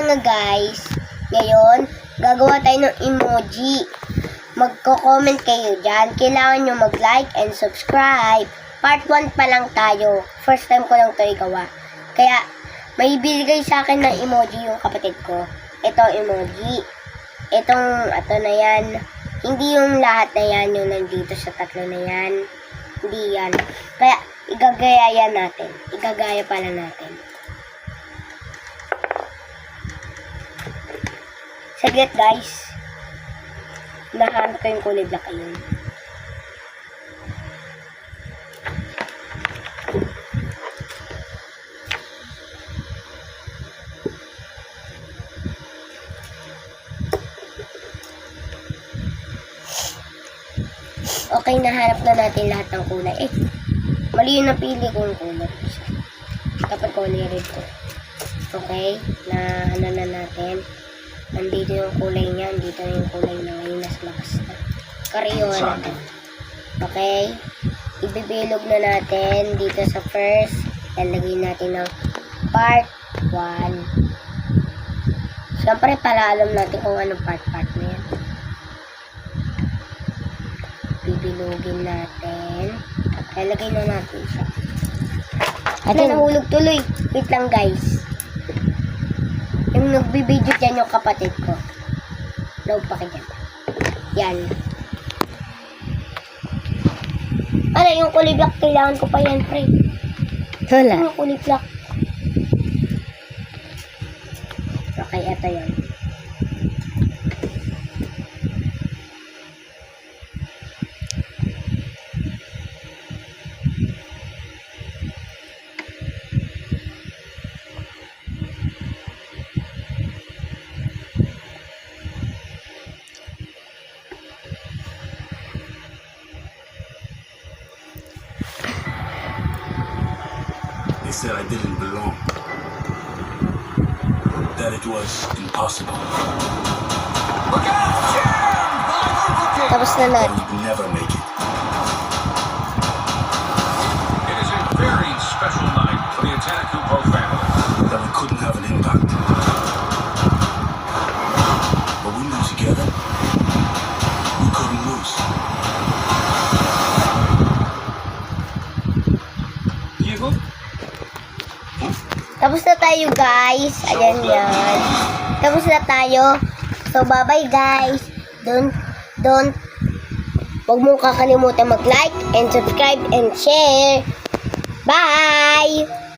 nga guys, ngayon, gagawa tayo ng emoji. Magko-comment kayo dyan. Kailangan nyo mag-like and subscribe. Part 1 pa lang tayo. First time ko lang ito igawa. Kaya, may ibigay sa akin ng emoji yung kapatid ko. Ito emoji. Ito na yan. Hindi yung lahat na yan, yung nandito sa tatlo na yan. Hindi yan. Kaya, igagaya yan natin. Igagaya pala natin. Saglit guys. Nahanap ko yung kulay black ayun. Okay, nahanap na natin lahat ng kulay. Mali yung napili kong kulay. Dapat kulay red ko. Okay, na ano na natin. Nandito yung kulay niya. Dito yung kulay na ngayon. Nas lakas na. Karayon. Okay. Ibibilog na natin dito sa first. Lalagay natin ng part 1. Siyempre, para alam natin kung anong part na yan. Bibilogin natin. Lalagay na natin siya. Ay, nahulog tuloy. Wait lang, guys. Yung nagbibideo dyan yung kapatid ko. Load pa kayo dyan. Yan. Ano, yung kulay black, kailangan ko pa yan, pre. Wala. Yung kulay black. Okay, eto yan. They said I didn't belong. That it was impossible. Look out, Jim! Tapos na I natin. would never make it. It is a very special night for the Antanacupo family. That we couldn't have an impact. But we knew together, we couldn't lose. You? Tapos na tayo, guys. Ayan yan. Tapos na tayo. So, bye-bye, guys. Huwag mong kakalimutan mag-like and subscribe and share. Bye!